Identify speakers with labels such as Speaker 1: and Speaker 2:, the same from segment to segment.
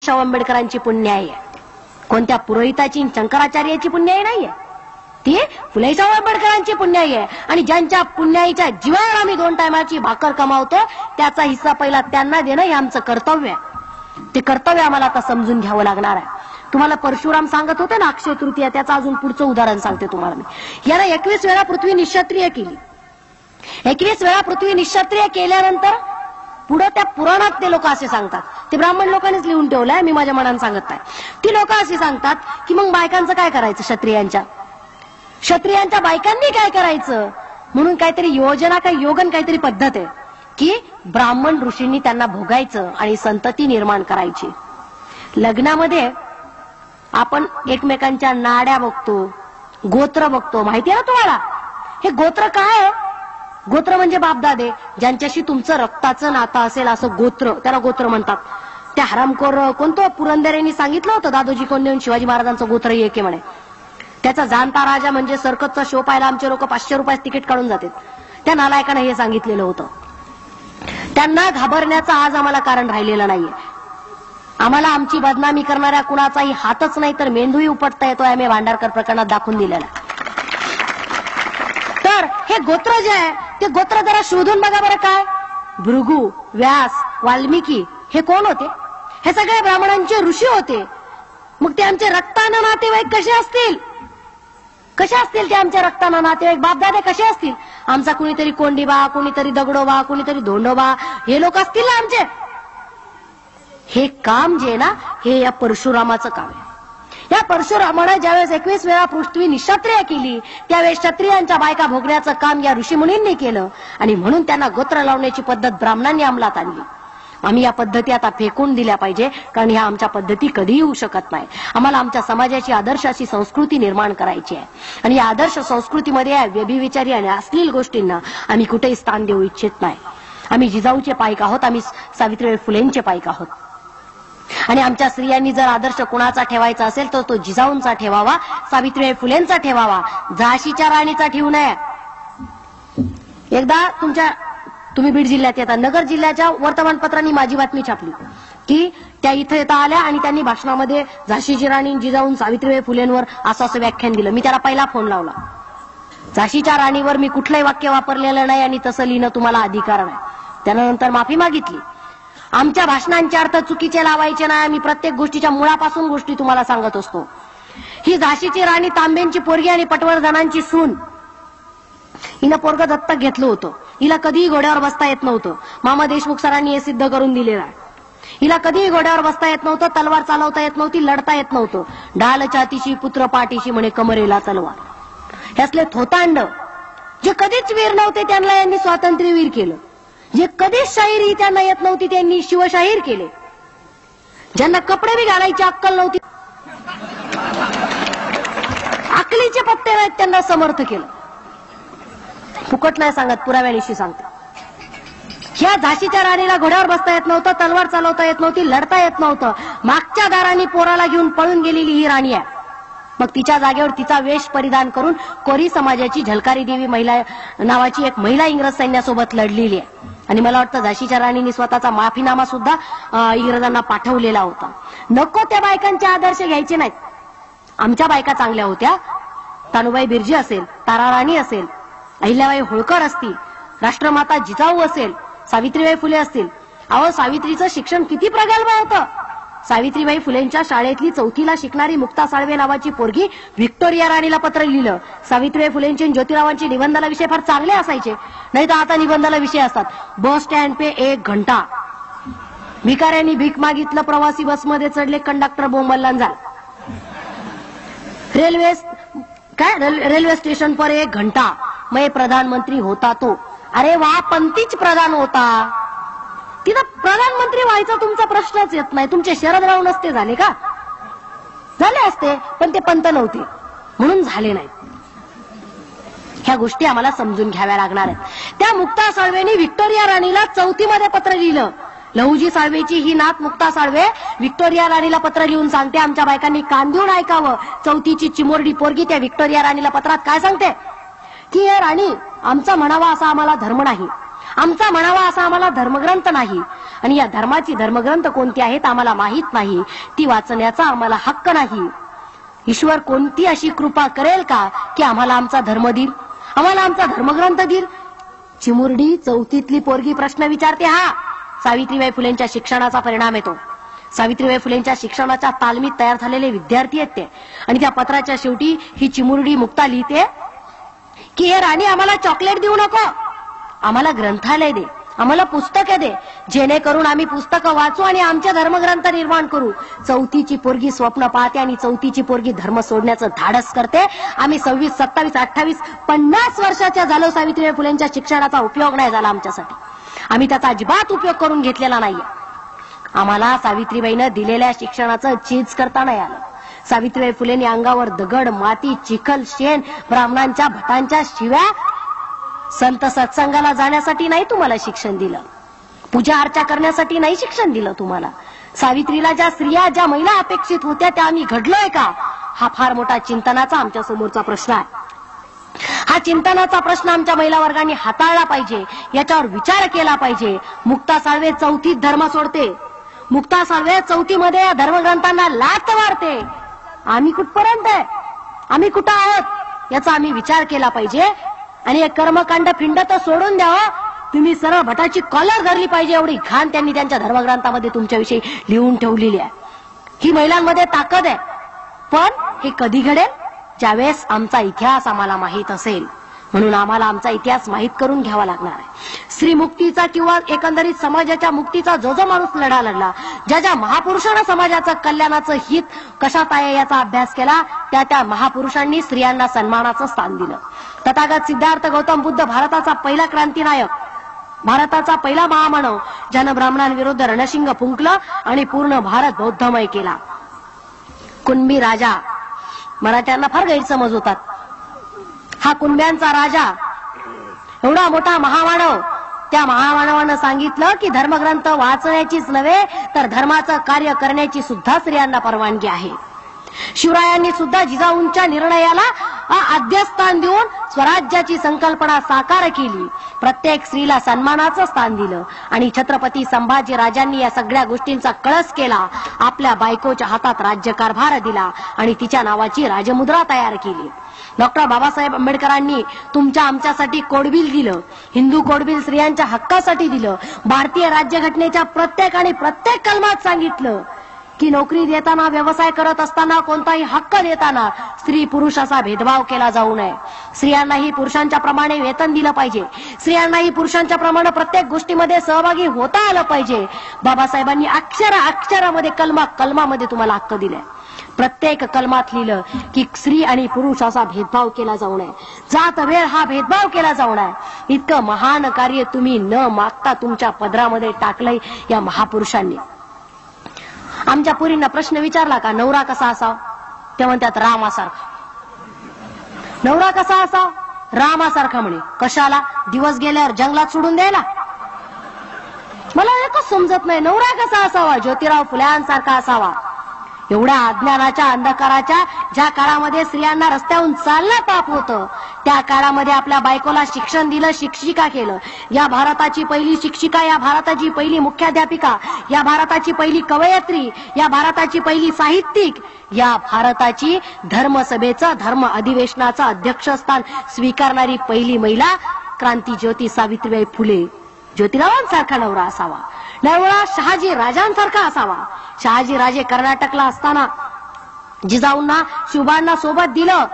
Speaker 1: शाहू आंबेडकरांची पुण्याई आहे. कोणत्या पुरोहिताची शंकराचार्याची पुण्याई नाहीये, ती फुले शाहू आंबेडकरांची पुण्याई आहे. आणि ज्यांच्या पुण्याईच्या जीवावर आम्ही 2 टायमाची भाकर कमावतो त्याचा हिस्सा पहिला त्यांना देणं हे आमचं कर्तव्य आहे. ते कर्तव्य आम्हाला आता समजून घ्यावं लागणार आहे. तुम्हाला परशुराम सांगत होते ना अक्षय तृतीया, त्याचं अजून पुढचं उदाहरण सांगते तुम्हाला मी. याला 21 वेळा पृथ्वी निःक्षत्रिय केली. 21 वेळा पृथ्वी निःक्षत्रिय केल्यानंतर पुढे त्या पुराणात ते लोक असे सांगतात, ते ब्राह्मण लोकांनीच लिहून ठेवलंय, मी माझ्या मनाने सांगत नाही. ती लोक असे सांगतात की मग बायकांचं काय करायचं, क्षत्रियांच्या बायकांनी काय करायचं म्हणून काहीतरी योजना, काही योगन काहीतरी पद्धत आहे की ब्राह्मण ऋषींनी त्यांना भोगायचं आणि संतती निर्माण करायची. लग्नामध्ये आपण एकमेकांच्या नाड्या बघतो, गोत्र बघतो, माहितीये ना तुम्हाला. हे गोत्र काय आहे? गोत्र म्हणजे बापदादे, ज्यांच्याशी तुमचं रक्ताचं नातं असेल असं गोत्र, त्याला गोत्र म्हणतात. त्या हरामखोर कोणतो पुरंदरेंनी सांगितलं होतं दादोजी कोंडदेव शिवाजी महाराजांचं गोत्र एक आहे म्हणे. त्याचा जाणता राजा म्हणजे सर्कसचा शो पाहायला आमचे लोक 500 रुपयात तिकीट काढून जातात. त्या नालायकाने हे सांगितलेलं होतं. त्यांना घाबरण्याचं आज आम्हाला कारण राहिलेलं नाहीये. आम्हाला आमची बदनामी करणाऱ्या कुणाचाही हातच नाही तर मेंदूही उपटता येतो, आम्ही भांडारकर प्रकरणात दाखवून दिलेला. तर हे गोत्र जे आहे ते गोत्र जरा शोधून बघा बरं. काय भृगु, व्यास, वाल्मिकी हे कोण होते? हे सगळे ब्राह्मणांचे ऋषी होते. मग ते आमचे रक्ताना नातेवाईक कसे असतील? ते आमच्या रक्ताना नातेवाईक बापदादे कसे असतील? आमचा कुणीतरी कोंडीबा, कुणीतरी दगडोबा, कुणीतरी धोंडोबा हे लोक असतील ना आमचे. हे काम जे ना हे या परशुरामाचं काम आहे. या परशुरामाने ज्यावेळेस 21 वेळा पृथ्वी निःक्षत्रिय केली त्यावेळेस क्षत्रियांच्या बायका भोगण्याचं काम या ऋषीमुनींनी केलं आणि म्हणून त्यांना गोत्र लावण्याची पद्धत ब्राह्मणांनी अंमलात आणली. आम्ही या पद्धती आता फेकून दिल्या पाहिजे, कारण ह्या आमच्या पद्धती कधीही होऊ शकत नाही. आम्हाला आमच्या समाजाची आदर्श अशी संस्कृती निर्माण करायची आहे आणि या आदर्श संस्कृतीमध्ये या व्यभिचारी आणि अश्लील गोष्टींना आम्ही कुठेही स्थान देऊ इच्छित नाही. आम्ही जिजाऊचे पाईक आहोत, आम्ही सावित्रीबाई फुलेंचे पाईक आहोत. आणि आमच्या स्त्रियांनी जर आदर्श कुणाचा ठेवायचा असेल तर तो जिजाऊंचा ठेवावा, सावित्रीबाई फुलेंचा ठेवावा, झाशीच्या राणीचा ठेवू नये. एकदा तुम्ही बीड जिल्ह्यात येता, नगर जिल्ह्याच्या वर्तमानपत्रांनी माझी बातमी छापली की त्या इथं येता आल्या आणि त्यांनी भाषणामध्ये झाशीची राणी, जिजाऊ, सावित्रीबाई फुलेंवर असं व्याख्यान दिलं. मी त्याला पहिला फोन लावला. झाशीच्या राणीवर मी कुठलंही वाक्य वापरलेलं नाही आणि तसं लिहिणं तुम्हाला अधिकार नाही. त्यानंतर माफी मागितली. आमच्या भाषणांचे अर्थ चुकीचे लावायचे नाही. आम्ही प्रत्येक गोष्टीच्या मुळापासून गोष्टी तुम्हाला सांगत असतो. ही झाशीची राणी तांब्यांची पोरगी आणि पटवर्धनांची सून, हिनं पोरग दत्तक घेतलं होतं. हिला कधीही घोड्यावर बसता येत नव्हतं. मामा देशमुख सरांनी हे सिद्ध करून दिलेलं आहे. हिला कधीही घोड्यावर बसता येत नव्हतं, तलवार चालवता येत नव्हती, लढता येत नव्हतं. ढाल छातीशी पुत्र पाठीशी म्हणे कमरेला तलवार. ह्यासले थोतांड जे कधीच वीर नव्हते त्यांना यांनी स्वातंत्र्यवीर केलं. जे कधीच शाहीर त्यांना येत नव्हती त्यांनी शिवशाहीर केले. ज्यांना कपडे बी घालायची अक्कल नव्हती, अकलीचे पत्ते नाहीत, त्यांना समर्थ केलं. फुकट नाही सांगत, पुराव्यानिशी सांगते. ह्या झाशीच्या राणीला घोड्यावर बसता येत नव्हतं, तलवार चालवता येत नव्हती, लढता येत नव्हतं. मागच्या दाराने पोराला घेऊन पळून गेलेली ही राणी आहे. मग तिच्या जागेवर तिचा वेश परिधान करून कोरी समाजाची झलकारी देवी महिला नावाची एक महिला इंग्रज सैन्यासोबत लढलेली आहे. आणि मला वाटतं झाशीच्या राणीने स्वतःचा माफीनामा सुद्धा इंग्रजांना पाठवलेला होता. नको त्या बायकांचे आदर्श घ्यायचे नाहीत. आमच्या बायका चांगल्या होत्या. तानुबाई बिर्जी असेल, ताराराणी असेल, अहिल्याबाई होळकर असतील, राष्ट्रमाता जिजाऊ असेल, सावित्रीबाई फुले असतील. अहो, सावित्रीचं शिक्षण किती प्रगल्भ होतं. सावित्रीबाई फुलेंच्या शाळेतली 4थीला शिकणारी मुक्ता साळवे नावाची पोरगी व्हिक्टोरिया राणीला पत्र लिहिलं. सावित्रीबाई फुलेंचे ज्योतिरावांचे निबंधाला विषय फार चांगले असायचे, नाही तर आता निबंधाला विषय असतात बस स्टँड पे 1 घंटा, भिकाऱ्यांनी भीक मागितलं, प्रवासी बसमध्ये चढले, कंडक्टर बोंबलला झाला, रेल्वे स्टेशन पर 1 घंटा, मैं प्रधानमंत्री होता तो. अरे वा, पंतीच प्रधान होता. तिथं प्रधानमंत्री व्हायचा तुमचा प्रश्नच येत नाही. तुमचे शरदराव नसते झाले का? झाले असते, पण ते पंत नव्हते म्हणून झाले नाहीत. ह्या गोष्टी आम्हाला समजून घ्याव्या लागणार आहेत. त्या मुक्ता साळवेनी व्हिक्टोरिया राणीला 4थीमध्ये पत्र लिहिलं. लहुजी साळवेची ही नात मुक्ता साळवे व्हिक्टोरिया राणीला पत्र लिहून सांगते, आमच्या बायकांनी कान देऊन ऐकावं. 4थीची चिमोरडी पोरगी त्या व्हिक्टोरिया राणीला पत्रात काय सांगते की हे राणी, आमचा म्हणावा असा आम्हाला धर्म नाही, आमचा म्हणावा असा आम्हाला धर्मग्रंथ नाही, आणि या धर्माची धर्मग्रंथ कोणती आहेत आम्हाला माहित नाही, ती वाचण्याचा आम्हाला हक्क नाही. ईश्वर कोणती अशी कृपा करेल का की आम्हाला आमचा धर्म देईल, आम्हाला आमचा धर्मग्रंथ देईल. चिमुरडी चौथीतली पोरगी प्रश्न विचारते. हा सावित्रीबाई फुलेंच्या शिक्षणाचा परिणाम येतो. सावित्रीबाई फुलेंच्या शिक्षणाच्या तालमीत तयार झालेले विद्यार्थी आहेत ते. आणि त्या पत्राच्या शेवटी ही चिमुरडी मुक्ता लिहिते की हे राणी आम्हाला चॉकलेट देऊ नको, आम्हाला ग्रंथालय दे, आम्हाला पुस्तके दे, जेणेकरून आम्ही पुस्तकं वाचू आणि आमचे धर्मग्रंथ निर्माण करू. चौथीची पोरगी स्वप्न पाहते आणि चौथीची पोरगी धर्म सोडण्याचं धाडस करते. आम्ही 26, 27, 28, 50 वर्षाच्या झालो, सावित्रीबाई फुलेंच्या शिक्षणाचा उपयोग नाही झाला आमच्यासाठी. आम्ही त्याचा अजिबात उपयोग करून घेतलेला नाहीये. आम्हाला सावित्रीबाईनं दिलेल्या शिक्षणाचं चीज करता नाही आलं. सावित्रीबाई फुलेंनी अंगावर दगड, माती, चिखल, शेण, ब्राह्मणांच्या भटांच्या शिव्या, संत सत्संगाला जाण्यासाठी नाही तुम्हाला शिक्षण दिलं, पूजा अर्चा करण्यासाठी नाही शिक्षण दिलं तुम्हाला. सावित्रीला ज्या स्त्रिया, ज्या महिला अपेक्षित होत्या त्या आम्ही घडलोय का, हा फार मोठा चिंतनाचा आमच्या समोरचा प्रश्न आहे. हा चिंतनाचा प्रश्न आमच्या महिला वर्गाने हाताळला पाहिजे, याच्यावर विचार केला पाहिजे. मुक्ता साळवे चौथीत धर्म सोडते, मुक्ता साळवे चौथीमध्ये या धर्मग्रंथांना लाथ मारते. आम्ही कुठपर्यंत आहे, आम्ही कुठं आहोत याचा आम्ही विचार केला पाहिजे. आणि एक कर्मकांड फिंड तर सोडून द्यावं, तुम्ही सरळ भटाची कॉलर धरली पाहिजे. एवढी घाण त्यांनी त्यांच्या धर्मग्रंथामध्ये तुमच्याविषयी लिहून ठेवलेली आहे. ही महिलांमध्ये ताकद आहे. पण हे कधी घडेल, ज्यावेळेस आमचा इतिहास आम्हाला माहित असेल. म्हणून आम्हाला आमचा इतिहास माहित करून घ्यावा लागणार आहे. स्त्री मुक्तीचा किंवा एकंदरीत समाजाच्या मुक्तीचा जो जो माणूस लढा लढला, ज्या ज्या महापुरुषांना समाजाचं कल्याणाचं हित कशात आहे याचा अभ्यास केला, त्या त्या महापुरुषांनी स्त्रियांना सन्मानाचं स्थान दिलं. तथागत सिद्धार्थ गौतम बुद्ध भारताचा पहिला क्रांतिनायक, भारताचा पहिला महामानव, ज्यानं ब्राह्मणांविरुद्ध रणशिंग फुंकलं आणि पूर्ण भारत बौद्धमय केला. कुणबी राजा, मराठ्यांना फार गैरसमज होतात. हा कुणब्यांचा राजा, एवढा मोठा महामानव, त्या महामानवानं सांगितलं की धर्मग्रंथ वाचण्याचीच नव्हे तर धर्माचं कार्य करण्याची सुद्धा स्त्रियांना परवानगी आहे. शिवरायांनी सुद्धा जिजाऊंच्या निर्णयाला आद्यस्थान देऊन स्वराज्याची संकल्पना साकार केली. प्रत्येक स्त्रीला सन्मानाचं स्थान दिलं आणि छत्रपती संभाजी राजांनी या सगळ्या गोष्टींचा कळस केला. आपल्या बायकोच्या हातात राज्यकारभार दिला आणि तिच्या नावाची राजमुद्रा तयार केली. डॉक्टर बाबासाहेब आंबेडकरांनी तुमच्या आमच्यासाठी कोडबिल दिलं, हिंदू कोडबिल स्त्रियांच्या हक्कासाठी दिलं. भारतीय राज्यघटनेच्या प्रत्येक कलमात सांगितलं की नोकरी देताना, व्यवसाय करत असताना, कोणताही हक्क देताना स्त्री पुरुष असा भेदभाव केला जाऊ नये. स्त्रियांनाही पुरुषांच्या प्रमाणे वेतन दिलं पाहिजे, स्त्रियांनाही पुरुषांच्या प्रमाणे प्रत्येक गोष्टीमध्ये सहभागी होता आलं पाहिजे. बाबासाहेबांनी अक्षरामध्ये कलमामध्ये तुम्हाला हक्क दिलाय. प्रत्येक कलमात लिहिलं की स्त्री आणि पुरुष असा भेदभाव केला जाऊ नये, जात वेळ हा भेदभाव केला जाऊ नये. इतकं महान कार्य तुम्ही न मागता तुमच्या पदरामध्ये टाकलंय या महापुरुषांनी. आमच्या पुरींना प्रश्न विचारला का नवरा कसा असावा, ते म्हणतात रामासारखा. नवरा कसा असावा, रामासारखा. म्हणे कशाला, दिवस गेल्यावर जंगलात सोडून द्यायला. मला एकच समजत नाही, नवरा कसा असावा, ज्योतिराव फुल्यांसारखा असावा. एवढ्या अज्ञानाच्या अंधकाराच्या ज्या काळामध्ये स्त्रियांना रस्त्यावरून चालणं पाप होतं, त्या काळामध्ये आपल्या बायकोला शिक्षण दिलं, शिक्षिका केलं. या भारताची पहिली शिक्षिका, या भारताची पहिली मुख्याध्यापिका, या भारताची पहिली कवयित्री, या भारताची पहिली साहित्यिक, या भारताची धर्मसभेचं, धर्म अधिवेशनाचं अध्यक्षस्थान स्वीकारणारी पहिली महिला क्रांतीज्योती सावित्रीबाई फुले. ज्योतिरावांसारखा नवरा असावा, नवरा शहाजी राजांसारखा असावा. शहाजी राजे कर्नाटकला असताना जिजाऊंना, शिवबांना सोबत दिलं,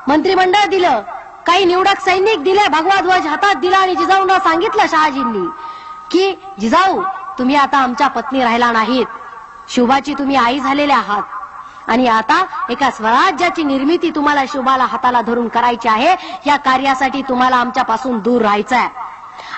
Speaker 1: मंत्रिमंडळ दिलं, काही निवडक सैनिक दिले, भगवा ध्वज हातात दिला आणि जिजाऊंना सांगितलं शहाजींनी की जिजाऊ तुम्ही आता आमच्या पत्नी राहिला नाहीत, शिवबाची तुम्ही आई झालेल्या आहात आणि आता एका स्वराज्याची निर्मिती तुम्हाला शिवबाला हाताला धरून करायची आहे. या कार्यासाठी तुम्हाला आमच्यापासून दूर राहायचं आहे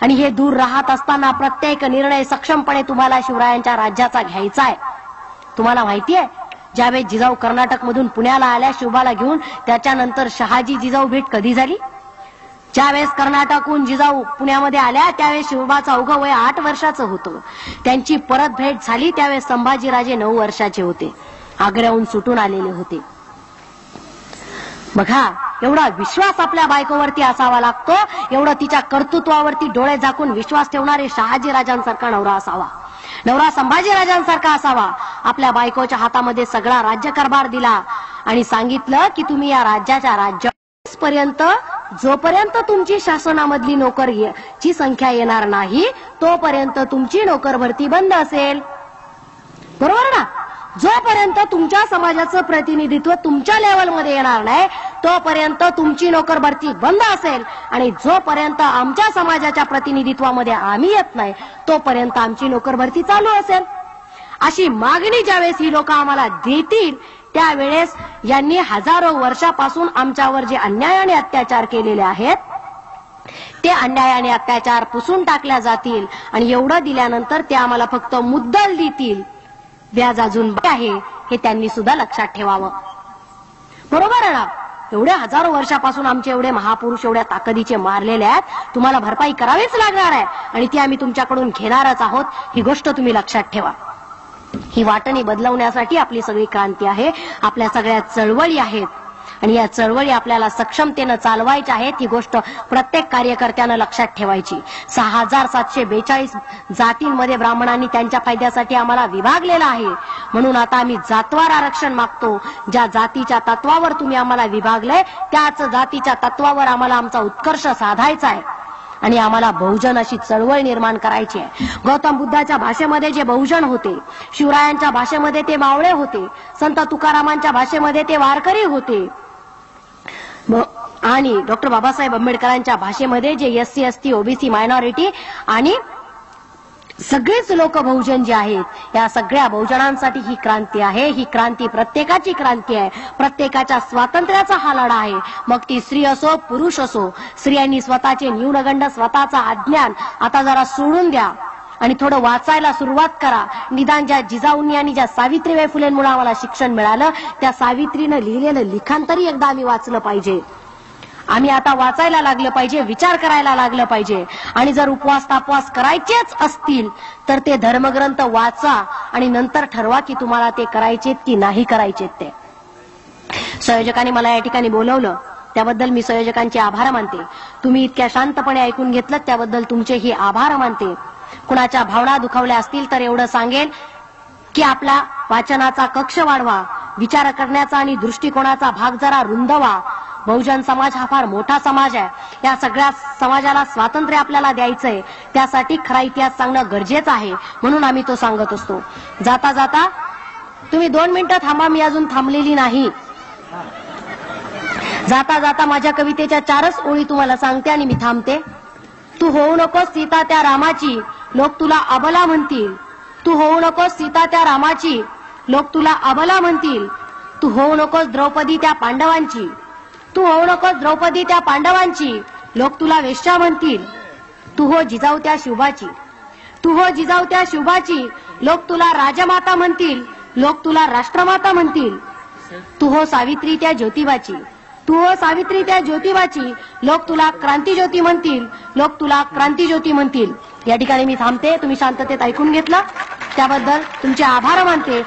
Speaker 1: आणि हे दूर राहत असताना प्रत्येक निर्णय सक्षमपणे तुम्हाला शिवरायांच्या राज्याचा घ्यायचा आहे. तुम्हाला माहितीये, ज्यावेळेस जिजाऊ कर्नाटक मधून पुण्याला आल्या शिवबाला घेऊन, त्याच्यानंतर शहाजी जिजाऊ भेट कधी झाली? ज्यावेळेस कर्नाटकहून जिजाऊ पुण्यामध्ये आल्या त्यावेळेस शिवबाचं अवघं वय 8 वर्षाचं होतं. त्यांची परत भेट झाली त्यावेळेस संभाजीराजे 9 वर्षाचे होते, आग्र्याहून सुटून आलेले होते. बघा, एवढा विश्वास आपल्या बायकोवरती असावा लागतो, एवढं तिच्या कर्तृत्वावरती डोळे झाकून विश्वास ठेवणारे शहाजी राजांसारखा नवरा असावा. नवरा संभाजीराजांसारखा असावा. आपल्या बायकोच्या हातामध्ये सगळा राज्यकारभार दिला आणि सांगितलं की तुम्ही या राज्याच्या पर्यंत जोपर्यंत तुमची शासनामधली नोकरीची संख्या येणार नाही तोपर्यंत तुमची नोकर भरती बंद असेल. बरोबर ना? जोपर्यंत तुमच्या समाजाचं प्रतिनिधित्व तुमच्या लेवलमध्ये येणार नाही तोपर्यंत तुमची नोकर भरती बंद असेल आणि जोपर्यंत आमच्या समाजाच्या प्रतिनिधित्वामध्ये आम्ही येत नाही तोपर्यंत आमची नोकर भरती चालू असेल. अशी मागणी ज्यावेळेस ही लोक आम्हाला देतील त्यावेळेस यांनी हजारो वर्षापासून आमच्यावर जे अन्याय आणि अत्याचार केलेले आहेत ते अन्याय आणि अत्याचार पुसून टाकल्या जातील आणि एवढं दिल्यानंतर ते आम्हाला फक्त मुद्दल देतील. व्याज अजून आहे हे त्यांनी सुद्धा लक्षात ठेवावं. बरोबर आहे ना? एवढ्या हजारो वर्षापासून आमचे एवढे महापुरुष एवढ्या ताकदीचे मारलेले आहेत. तुम्हाला भरपाई करावीच लागणार आहे आणि ती आम्ही तुमच्याकडून घेणारच आहोत. ही गोष्ट तुम्ही लक्षात ठेवा. ही वाटणी बदलवण्यासाठी आपली सगळी क्रांती आहे. आपल्या सगळ्या चळवळी आहेत आणि या चळवळी आपल्याला सक्षमतेनं चालवायच्या आहेत. ही गोष्ट प्रत्येक कार्यकर्त्यानं लक्षात ठेवायची. 6742 जातींमध्ये ब्राह्मणांनी त्यांच्या फायद्यासाठी आम्हाला विभागलेलं आहे. म्हणून आता आम्ही जातवार आरक्षण मागतो. ज्या जातीच्या तत्वावर तुम्ही आम्हाला विभागलंय त्याच जातीच्या तत्वावर आम्हाला आमचा उत्कर्ष साधायचा आहे आणि आम्हाला बहुजन अशी चळवळ निर्माण करायची आहे. गौतम बुद्धाच्या भाषेमध्ये जे बहुजन होते, शिवरायांच्या भाषेमध्ये ते मावळे होते, संत तुकारामांच्या भाषेमध्ये ते वारकरी होते आणि डॉक्टर बाबासाहेब आंबेडकरांच्या भाषेमध्ये जे एससी एसटी ओबीसी मायनॉरिटी आणि सगळेच लोक बहुजन जे आहेत या सगळ्या बहुजनांसाठी ही क्रांती आहे. ही क्रांती प्रत्येकाची क्रांती आहे. प्रत्येकाच्या स्वातंत्र्याचा हा लढा आहे. मग ती स्त्री असो पुरुष असो. स्त्रियांनी स्वतःचे न्यूनगंड स्वतःचा अज्ञान आता जरा सोडून द्या आणि थोडं वाचायला सुरुवात करा. निदान ज्या जिजाऊंनी आणि ज्या सावित्रीबाई फुलेंमुळे आम्हाला शिक्षण मिळालं त्या सावित्रीनं लिहिलेलं लिखाण तरी एकदा आम्ही वाचलं पाहिजे. आम्ही आता वाचायला लागलं पाहिजे, विचार करायला लागलं पाहिजे. आणि जर उपवास तापवास करायचेच असतील तर ते धर्मग्रंथ वाचा आणि नंतर ठरवा की तुम्हाला ते करायचेत की नाही करायचेत. ते संयोजकांनी मला या ठिकाणी बोलवलं त्याबद्दल मी संयोजकांचे आभार मानते. तुम्ही इतक्या शांतपणे ऐकून घेतलं त्याबद्दल तुमचेही आभार मानते. कुणाच्या भावना दुखावल्या असतील तर एवढं सांगेल की आपला वाचनाचा कक्ष वाढवा, विचार करण्याचा आणि दृष्टिकोनाचा भाग जरा रुंदवा. बहुजन समाज हा फार मोठा समाज आहे. या सगळ्या समाजाला स्वातंत्र्य आपल्याला द्यायचंय. त्यासाठी खरा इतिहास सांगणं गरजेचं आहे. म्हणून आम्ही तो सांगत असतो. जाता जाता तुम्ही 2 मिनिटं थांबा, मी अजून थांबलेली नाही. जाता जाता माझ्या कवितेच्या 4च ओळी तुम्हाला सांगते आणि मी थांबते. तू होऊ नकोस सीता त्या रामाची, लोक तुला अबला म्हणतील. तू होऊ नकोस सीता त्या रामाची, लोक तुला अबला म्हणतील. तू होऊ नकोस द्रौपदी त्या पांडवांची, तू होऊ नकोस द्रौपदी त्या पांडवांची, लोक तुला वेश्या म्हणतील. तू हो जिजाऊ त्या शिवबाची, तू हो जिजाऊ त्या शिवबाची, लोक तुला राजमाता म्हणतील. लोक तुला राष्ट्रमाता म्हणतील. तू हो सावित्री त्या ज्योतिबाची, तू हो सावित्री त्या ज्योतिबाची, लोक तुला क्रांतिज्योती म्हणतील. लोक तुला क्रांतिज्योती म्हणतील. या ठिकाणी मी थांबते. तुम्ही शांततेत ऐकून घेतलं त्याबद्दल तुमचे आभार मानते.